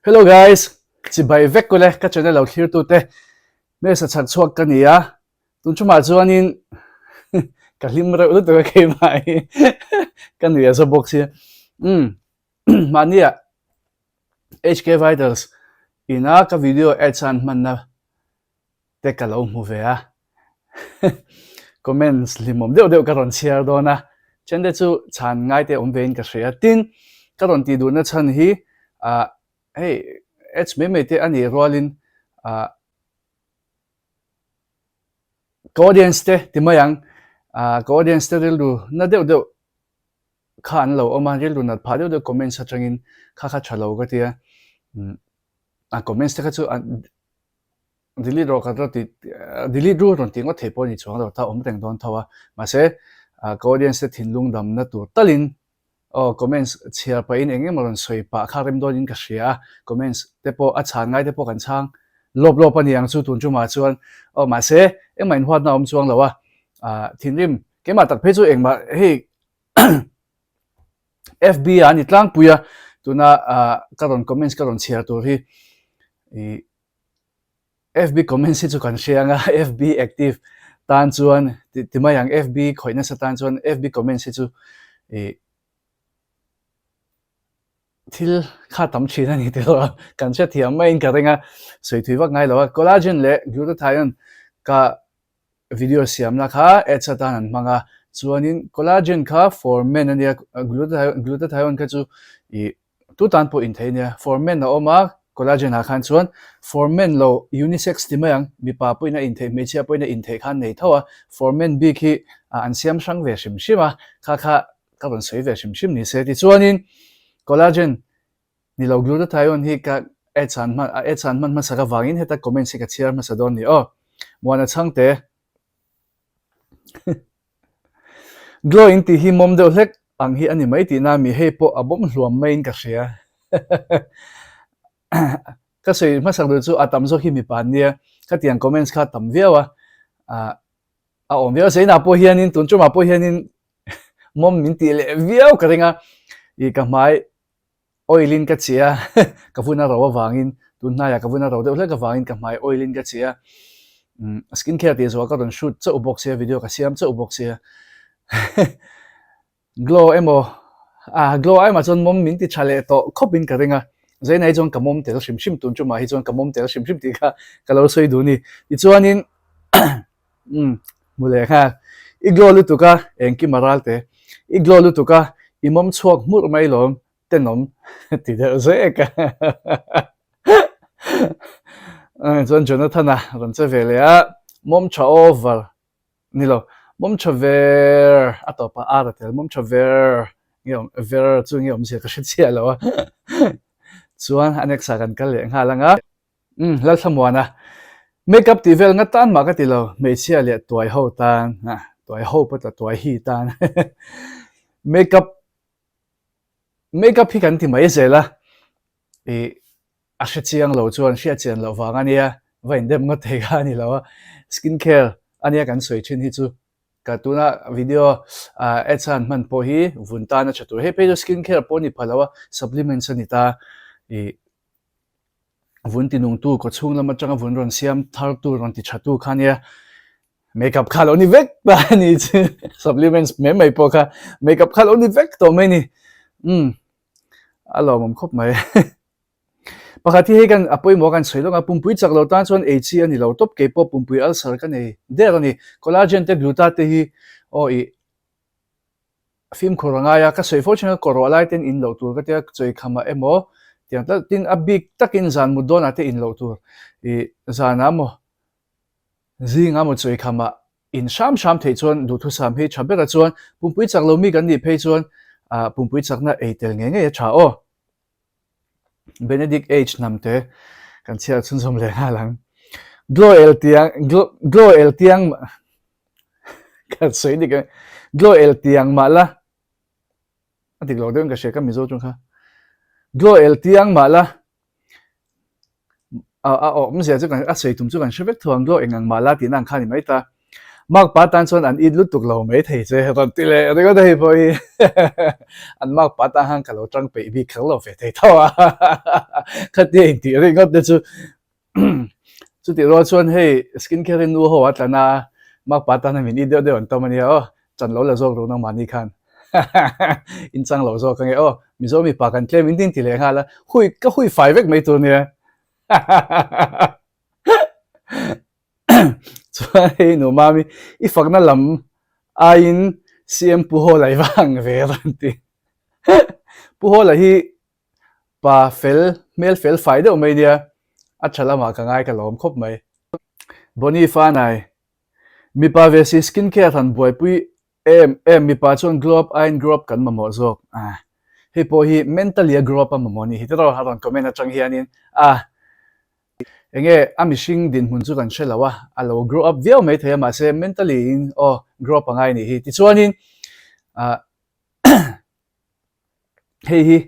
Hello guys, chỉ bài vek cô lẽ các channel lâu here tu te, mấy sự chặt chuột cái này à, tuần trước mà cho anh cái lim rồi út được cái mai, cái này là box here, mà nia HK Vitals, ina cái video ads man na, te cái lâu mua về à, comments limom đều cáiron share đó na, chân đấy chú chán ngay te về cái share tin, cáiron ti du na chân hi à, hey H mấy te anh rolling có audience te thì mà yang có audience te đều na đều khan lâu mà đều na phá đều comment sa changin khá chalo cái tia comment te cái chú delete rồi cái đó thì delete rồi thì có thể bỏ đi chỗ đó ta thành đòn thua mà sẽ có audience te thìn lung đam na tu talin comments share pa in engem ron soi pa kharem don in ka share comments te po a chan ngai te po kan chang lop ani ang chu tun chu ma chuan ma se main hwat na chuang lawa thinrim ke ma tak phe chu engma he FB ani tlang puya tuna karon comments karon share tur hi FB comments chu kan share nga FB active tan chuan timai ang FB khoina sa tan chuan FB comments chu thil kha tam china ni te lo kan che thiam mai in ka renga soi thui wak ngai lo collagen le glutathione ka video siam na kha etcha tan an manga chuanin collagen kha for men ania glutathione ka chu tu tan po in thainia for men na oma collagen ha khan chuan for men lo unisex timayang mipa po ina in thai mechia po ina in thai khan nei thawa for men bi khi an siam sang ve sim shima kha ka ron soi ve sim ni se ti chuanin collagen ni lo glutathione hi ka echan man ma saka wangin heta comment se ka Chhiar ma sadon ni mona changte glowing ti hi mom deuh hlek ang hi ani mai ti na mi he po abom hluam main ka hria ka sei ma sak du chu atam zo hi mi pan nia ka tiang comments kha tam viawa om via sei na po hianin tun chu ma po hianin mom min ti le viau ka ringa I ka mai oilin ka chia ka vuna rawa wangin tun na ya ka vuna rawa deuh hlek ka wangin ka mai oilin ka chia skincare ti zo ka don shoot cha box ya video ka siam cha box ya glow emo glow ai ma chon mom min ti chale to khopin ka ringa zai nai chon ka mom tel shim tun chu ma hi chon ka mom tel shim ti ka lo soi du ni I chuanin mule kha I glow lu tu ka engki maral te I glow lu tu ka I mom chuak mur mai lom tenom ti de ze ka chon Jonathan ron che vele mom cha over nilo mom cha ver atopa aratel mom cha ver ngom ver chu ngom se ka chia lo chuan anexa kan kal le nga langa la thamwana makeup ti vel nga tan ma ka ti lo me chia le toy ho tan toy ho pa ta toy hi tan makeup hi kan ti mai zela a chiang lo chuan hria chen lo wang ania vain dem ngot thei ga ni lo skincare ania kan soi thin hi chu ka tuna video echan man po hi vunta na chatu he pe skincare po ni phalawa supplements ani ta vun ti nung tu ko chung lama changa vun ron siam thar tu ron ti chatu khania makeup khalo ni vek ba ni supplements me mai po kha makeup khalo ni vek to me ni alo mom khop mai pakati he kan apoi mo kan soilo nga pumpui chaklo tan chon HC ani lo top K-pop pumpui ulcer kan nei der ani collagen te glutate hi film khoranga ya ka soi fortune korolai ten in lo tur ka te choi khama emo tiang ta tin a big takin zan mu don ate in lo tur zana mo zinga mo choi khama in sham thei chon du thu sam hi chabera chon pumpui chaklo mi kan ni phei chon pumpui chakna eitel nge cha Benedict H namte kan Chhiar chun som le halang glow el tiang kan sei dik glow el tiang mala ati glow den ka she ka Mizo chung kha glow el tiang mala mse chu kan sei tum chu kan shevek thuang glow engang mala ti nang khani mai ta mak patan chuan an in lutuk lo mai thei che ron ti le ri ko dei poi an mak pata hang ka lo tang pe bi khel lo fe thei thawa khati ti ri ngot de chu chu ti ro chuan hei skincare nu ho atlana mak patan na min i de on tamani o chan lo la zok ro na mani khan in chang lo zo ka nge o Mizo mi pa kan claim in tin ti le nga la hui five vek mai tu ne chuan hei nu mami I fakna lam a in CM pu ho lai wang ve ran ti pu ho la hi pa fel mel fel fai de mai dia a chala ma ka ngai ka lom khop mai boni fa nai mi pa ve si skincare than boy pui mi pa chon glow up ein grow up kan ma mo zok hei po hi mentally a grow up ma mo ni hi tro ha ron comment atang hianin enge amishing din hun chu kan shelawa alo grow up view mai thaya ma se mentally in grow up angai ni hi ti chuanin hei hi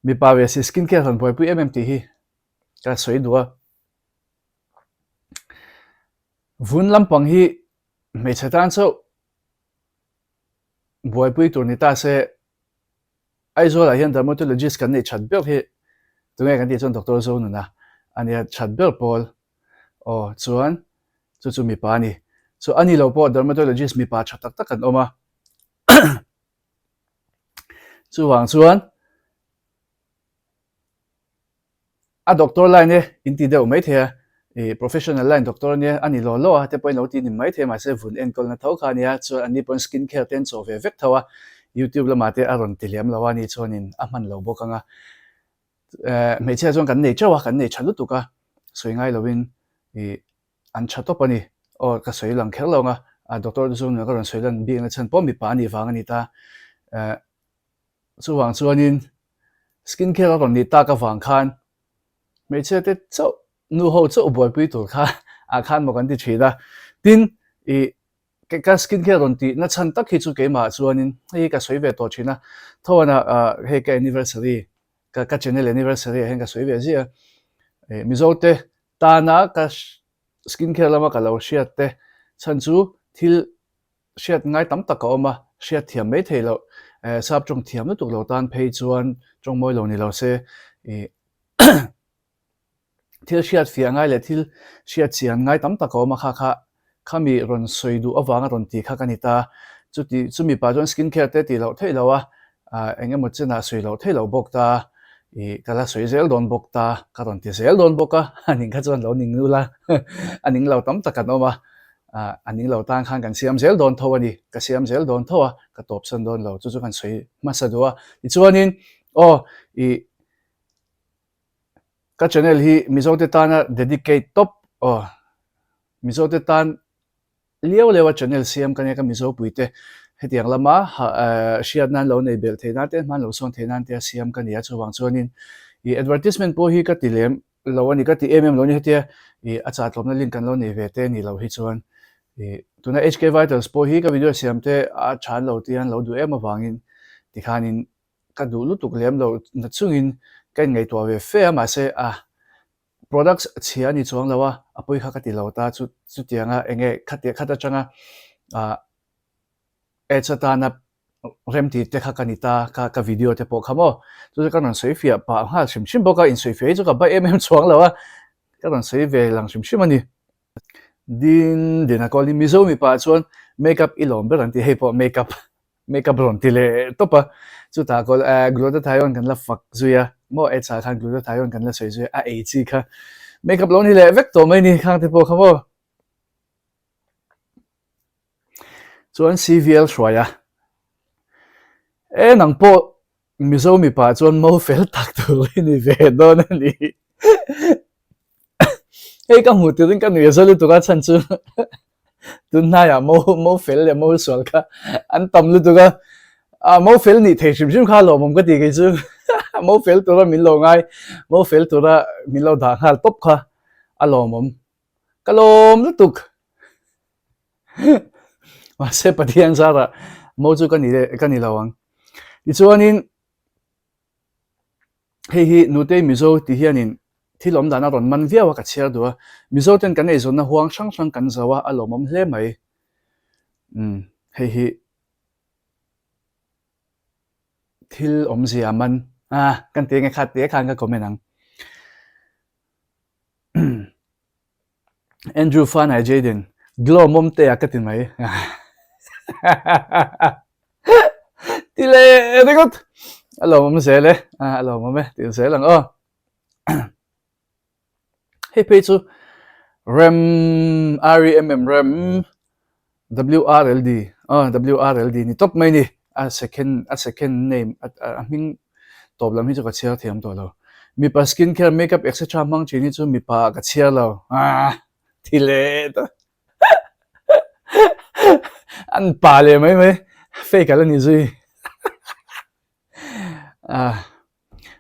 mi pa ve si skincare than boy pui MMT hi ka soi duwa vun lampang hi mei chatan so boy pui turnita se aizo la hian dermatologist kan nei chat ber hi tungai kan ti chon doctor zo nu na ania chat ber pol chuan chu mi pa ni so ani lo po dermatologist mi pa thatak tak kan oma chu wang chuan a doctor line inti deuh mai the professional line doctor ne ani lo lo te point lo ti ni mai the ma se vun en kol na thau kha nia chu ani pon skin care ten cho ve vek thawa YouTube la mate aron tiliam lawani chonin aman lo bokanga mei che chong kan nei chawa kan nei chalu tuka soingai lovin an chato pani ka soi lang khel longa a doctor du zung na ka ron soi lan bi na chan pom mi pa ni wang ani ta chu wang chuanin skin care ron ni ta ka wang khan mei che te chau nu ho chau boy pui tur kha a khan mo kan ti thida tin ka skin care ron ti na chan tak hi chu ke ma chuanin hei ka soi ve to thina thowana hei ka anniversary ka channel anniversary hen ka soi ve zia Mizo te ta na ka skincare lama ka lo shiat te chan chu thil shiat ngai tam tak ka oma shiat thiam mai theilo sap trong thiam na tuk lo tan phei chuan trong moi lo ni lo se thil shiat fia ngai le thil shiat chian ngai tam tak ka oma kha khami ron soidu awanga ron ti kha kanita chumi pa jon skincare te ti lo theilo wa enge mo chena soi lo theilo bok ta kala soi zel don bok ta karon ti zel don boka aning kha chon lo ning nula aning lo tam tak kan oma aning lo tang khan kan siam zel don thawani ka siam zel don thawa ka top san don lo chu kan soi masadua ti chuanin ka channel hi Mizo te tana dedicate top Mizo te tan liao lewa channel siam kan ka Mizo puite hetiang lama shiat nan lo nei bel theina te man lo son theina te siam kan ya chuwang chuanin advertisement po hi ka tilem lo ani ka ti lo ni hetia acha tlom na link kan lo nei ve te ni lo hi chuan tuna HK Vitals po hi ka video siam te a chan lo tian lo du em awangin ti khanin ka du lu tuk lem lo na chungin kan ngai to ve fe ma se products chia ni chuang lawa apoi kha ka ti lo ta chu tianga enge khata changa echa na remti te kha kanita ka video te po khamo chu ka non soi fia pa ha shim boka in soi fia chu ka ba chuang lawa ka non soi ve lang shim ani din a koli Mizo mi pa chuan makeup ilom ber an ti hei po makeup ron ti le topa chu ta kol glutathione kan la fak zuya mo echa khan glutathione kan la soi zuya a chi kha makeup lon hi le vek to mai ni khang te po khamo chuan CVL shwaya nang po Mizo mi pa chuan mo fel tak tu ni ve don ani hei ka mu tin kan ni zalu tu ka chan chu tun na ya mo fel le mo sol ka an tam lu tu ka mo fel ni thei shim kha lo mom ka ti ke chu mo fel tu ra min lo ngai mo fel tu ra min lo da hal top kha alo mom kalom lu tuk ma se patian zara mo chu kan ni lawang ti chuanin hei hi nute Mizo ti hianin thil om dana ron man viawa ka chiar du mizo ten kan ei zon na huang sang sang kan zawa alomom hle mai hei hi thil om zia man kan te nge khat te khan ka komenang Andrew Fan ai Jaden glow mom te akatin mai tile edegot alomom zele alomom ti zelang hei pe chu rem rem WRLD WRLD ni top mai ni a second name a ming top lam hi chu ka chiar thiam to lo Mipa skincare makeup etc mang chini chu Mipa ka chiar lo thile to an pa le mai fake ala ni zui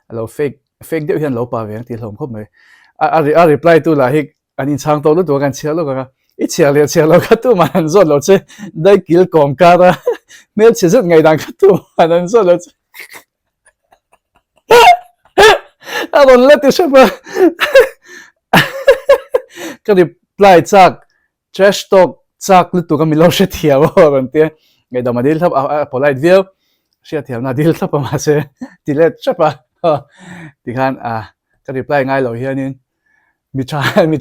alo fake de hian lo pa veng ti hlom khop mai a reply tu la hi anin chang to lu to kan chiar lo ka i chiar lo ka tu man zot lo che dai kil kom ka ra mel che zet ngai dang ka tu man zot lo ron let ti shapa ka reply chak trash talk chak lu tu ka mi lo she thia wa ron te ngai da ma dil thap polite view she thia na dil thap ma se ti let chapa ti khan ka reply ngai lo hianin mi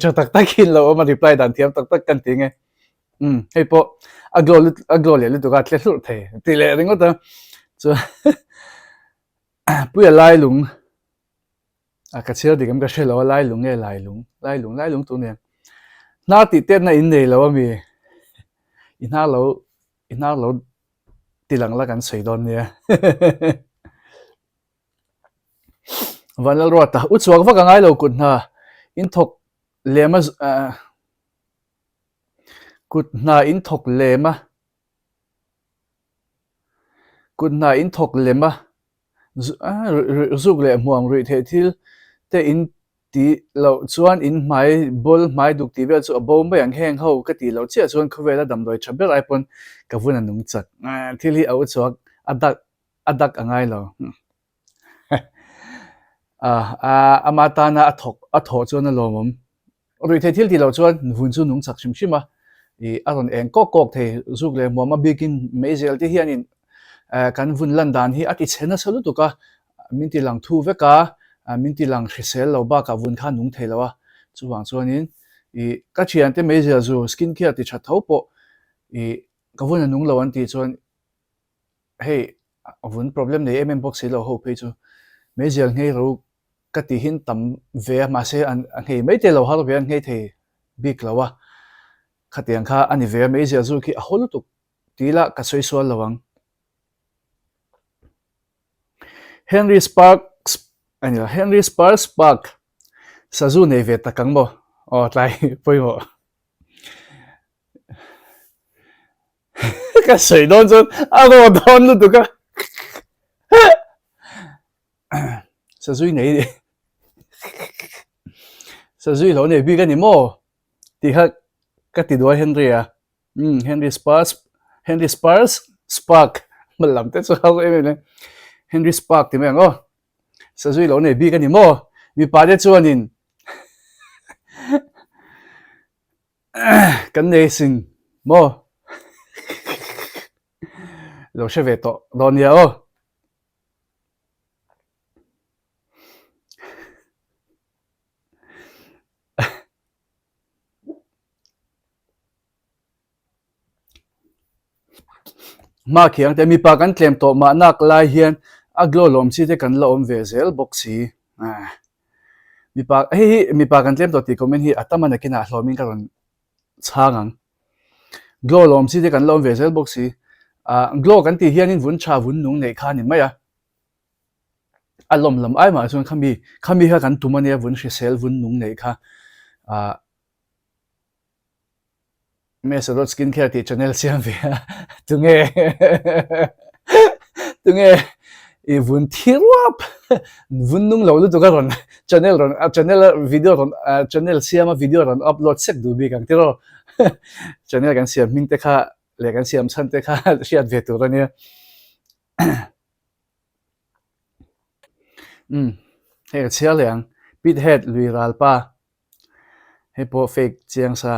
cha tak tak hin lo ma reply dan thiam tak tak kan ti nge hei po aglo le lu tu ka tle hlu the ti le ringo ta chu pu ya lai lung ka chiar digam ka shelo lai lung nge lai lung tu ne na ti te na in nei lo mi ina lo tilang la kan sei don ne vanal rota uchuak va ka ngai lo kut na in thok lema kut na in thok lema kut na in thok lema zuk le muang ri the thil te in ti lo chuan in mai bol mai duk ti vel chu bom ba yang heng ho ka ti lo che chuan khuvela dam doi thaber ipon ka vun anung chat thil hi au chuak adak angai lo amata na atho chuan a lomom ri the thil ti lo chuan vun chu nung chak shim shima i aron eng kok the zuk le moma bikin mezel ti hianin kan vun lan dan hi ati chena salu tu ka minti lang thu veka minti lang hrisel lo ba ka vun kha nung theilawa chuwang chuanin i ka thian te mezel zu skincare ti tha tho po i ka vun nung lo an ti chuan hey vun problem nei box lo ho pe chu mezel ngei ro ka ti hin tam ve ma se an ngei mai te lo har ve ngei the big lawa khatiang kha ani ve mezel zu ki a holu tu tila ka soi sual lawang Henry Spark sazu nei ve takang mo tlai poi mo ka sei don chon aro don lu tu ka sazu nei sazu lo nei bi ka ni mo ti kha ka ti do Henry Henry Spark malam te chu hau em Henry Spark ti meng sazu lo nei bi ka ni mo mi pa de chuanin kan nei sing mo lo she ve to don ya ma khiang te mi pa kan tlem to ma nak lai hian aglo lom chi te kan lo om ve zel boxi mi pa kan tlem to ti comment hi atama na kina hlomin ka ron changang glo lom chi te kan lo om ve zel boxi glo kan ti hian in vun cha vun nung nei khan in maya alom lam ai ma chuan khami ha kan tumania vun hrisel vun nung nei kha mesa.skincare ti channel siam ve tunge i vun thirwap vun nung lo lu to ka ron channel video ron channel siama video ron upload sek du bi kang tiro channel kan siam ming te kha le kan siam chan te kha shiat ve tu ron ya he chia liang bit head lui ralpa he po fake chiang sa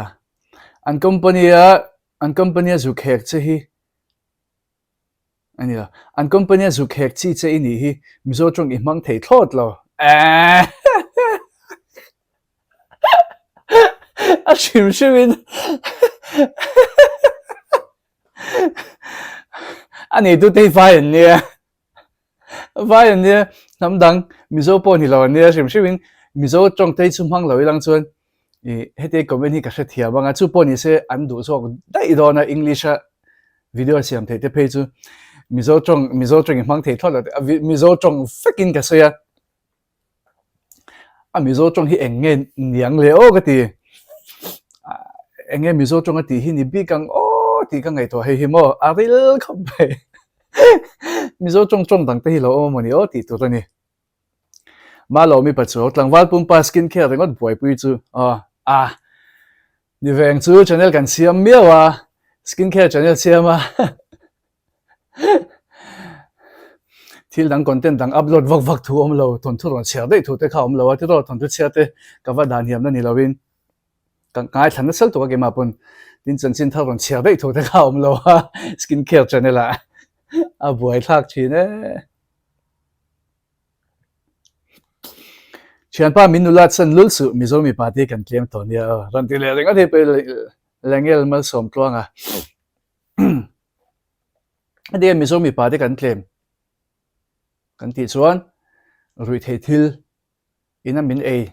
an company zu khek che hi ani la an company zu khek chi che ini hi mizo chung I mang thei thlot lo a a shim ani tu te fai ne vai ne nam dang mizo po ni lo ne shim mizo chung te chum hang lo lang chuan hete comment hi ka hre thia banga chu po ni se an du so dai do na english video siam the te phe chu mizo chung mang the thot mizo chung fucking ka se ya a mizo chung hi enge niang le o ka ti enge mizo chung ti hi ni bi kang o ti ka ngai to he hi mo a ril khom pe mizo chung dang te hi lo o mo ni o ti tu ni ma lo mi pa chu tlang wal pum pa skincare rengot boy pui chu ni veng chu channel kan siam miawa skincare channel siama thil dang content dang upload vak thu om lo ton thu ron share dei thu te kha om lo ti ro ton thu share te ka va dan hiam na ni lovin kan kai than na sel to ka ma pun tin chan chin thar ron share dei thu te kha om lo skincare channel a buai thak thi ne chian pa minulat san lul su mizo mi pa te kan claim to nia ran ti le renga the pe lengel mal som tlanga ade mizo mi pa te kan claim kan ti chuan rui thei thil ina min ei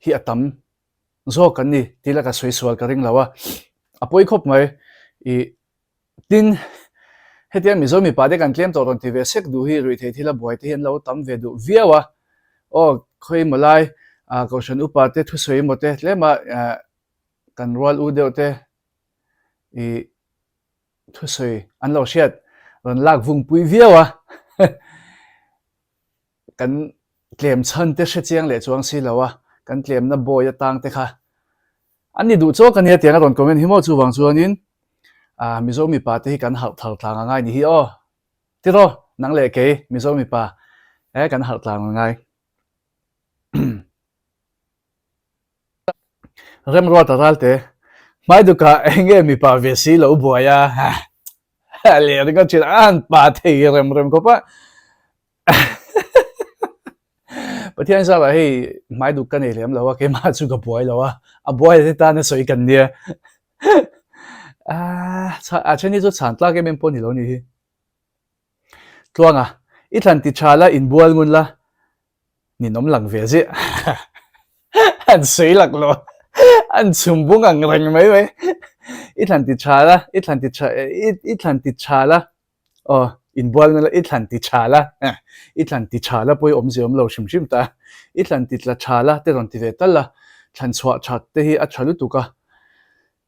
hi atam zo kan ni tila ka soi sual ka ring lawa apoi khop mai tin hetia mizo mi pa te kan claim to ron ti ve sek du hi rui thei thila buai te hen lo tam ve du viawa khoi malai caution upa te thu soi mo te tlema kan roal u deu te thu soi an lo shiat ron lak vung pui viawa kan claim chan te hre chiang le chuang si lawa kan claim na boy atang te kha ani du cho kan he tiang ron comment hi mo chu wang chuanin mizo mi pa te hi kan hal thal tlang ngai ni hi ti ro nang le ke mizo mi pa kan hal tlang ngai rem ro ta dal te mai du ka enge mi pa ve si lo boya le ri ka chin an pa the rem ko pa pathian sa la hei mai du kan elem lawa ke ma chu ka boy lawa a boy te ta na soi kan nia a chani chu chan tla ke mem pon hi lo ni hi tuanga I thlan ti thala in bual ngun la ni nom lang ve je an soi lak lo an chum bung ang reng mai mai I thlan ti thala in bual ngun la I thlan ti thala poi om je om lo shim ta I thlan ti tla thala te ron ti ve tal la thlan chwa that te hi a thalu tu ka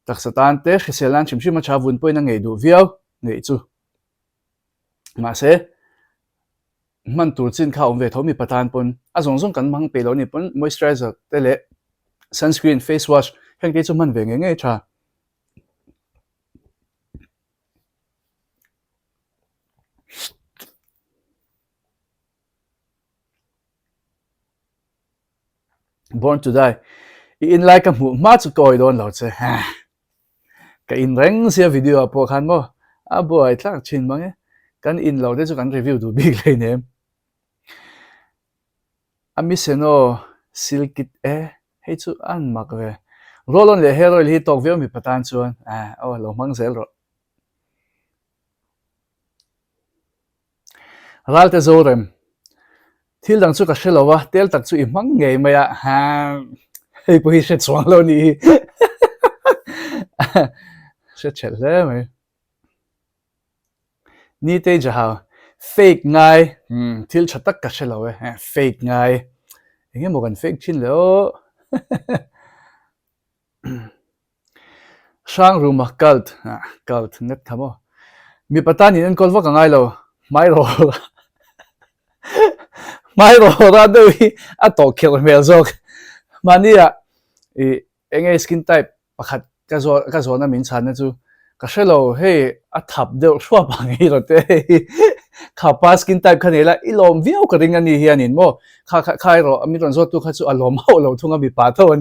tak satan te khiselan shim ma cha vun poi na ngei du viau ngei chu ma se man tur chin kha om ve thomi patan pon a zong kan mang pe lo ni pon moisturizer te le sunscreen face wash heng ke chu man ve nge tha born to die in like a mu ma chu koi don lo che ka in reng sia video po khan mo a boy tlak chin mangi kan in lo de chu kan review du big le nem ami seno silkit hei chu an mak ve rolon le hair oil hi tok ve mi patan chuan lo mang zel ro ralte zorem thil dang chu ka hrelowa tel tak chu I mang ngei maya hei po hi hre chuang lo ni hre chel le mai ni te jaha fake ngai thil thatak ka hrelowe fake ngai enge mo kan fake chin le o Hrang rumah cult net thamo mi patani an kolwa ka ngai lo mai ro ra do hi a to khel mel jok mania enge skin type pakhat ka zo na min chan na chu ka hre lo hei a thap deuh thua pa ngai ro te khá pa skin type khá này là ilom viau cái ring anh hiền in mo khai rồi ami ron zo tu khá chu alom hậu lâu thung ami pa thâu anh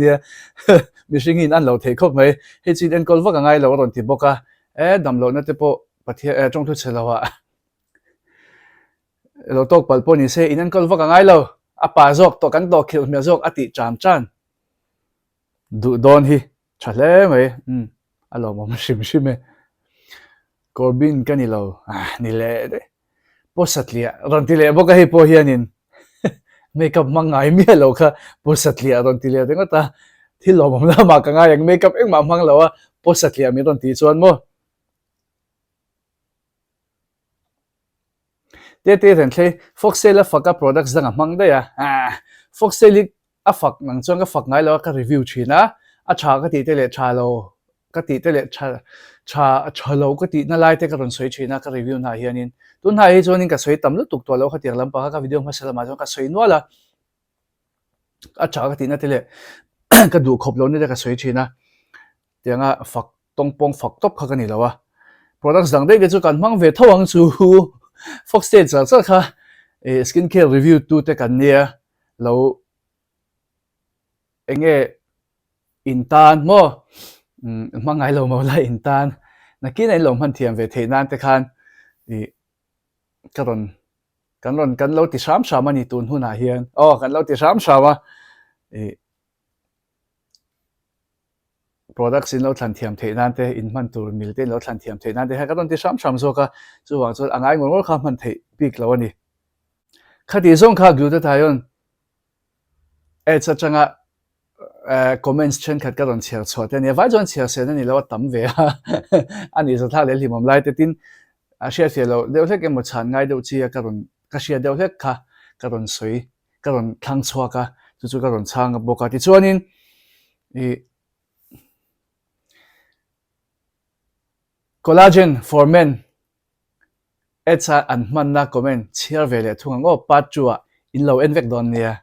mi sinh in ăn lâu thế khóc mấy hết chuyện anh còn vác ngay lâu rồi thì boka đầm lâu nó tiếp po bắt trong thu chơi lâu à lâu tóc palpo ni se in anh còn vác ngay lâu apa zok to kan to khil mẹ zok ati cham chan du don hi chale mấy alom mà sim sim Corbin cái này lâu ni lệ đấy posat lia ron ti le boka hi po hianin makeup mangai mi lo kha posat lia ron ti le tenga ta thil lo mom la ma ka nga yang makeup eng ma mang lo a posat lia mi ron ti chuan mo te ren thle foxel a faka products danga mang da ya foxel a fak nang chuan ka fak ngai lo ka review thina a tha ka ti te le tha lo ka ti te le tha lo ka ti na lai te ka ron soi thina ka review na hianin tun hai chuan in ka soi tam lu tuk to lo kha tiang lam pa ka video ma sala ma chuan ka soi no la a tha ka ti na te le ka du khop lo ni da ka soi thina tianga fak tong pong fak top kha ka ni lo wa products dang dei ge chu kan mang ve thawang chu foxtel cha kha skincare review tu te kan nia lo enge intan mo mangai lo mo la intan na kin ai lo man thiam ve theinan te khan karon kan lo ti sam sam ani tun huna hian kan lo ti sam sam a products in lo thlan thiam theinan te in man tur mil te lo thlan thiam theinan te ha karon ti sam sam zo ka chu wang chu angai ngor kha man thei pik lo ani khati zong kha glu ta thayon cha changa comments chen khat karon chiar chhuat ani vai jon chiar se ani lo tam ve ani zo thla le hlimom lai te tin a share fe lo deuh hlek emo chan ngai deuh chi karon ka share deuh hlek kha karon soi karon thlang chhuaka chu karon chang boka ti chuanin collagen for men etsa an man na comment Chhiar ve le thunga ngo pat chuwa in lo en vek don nia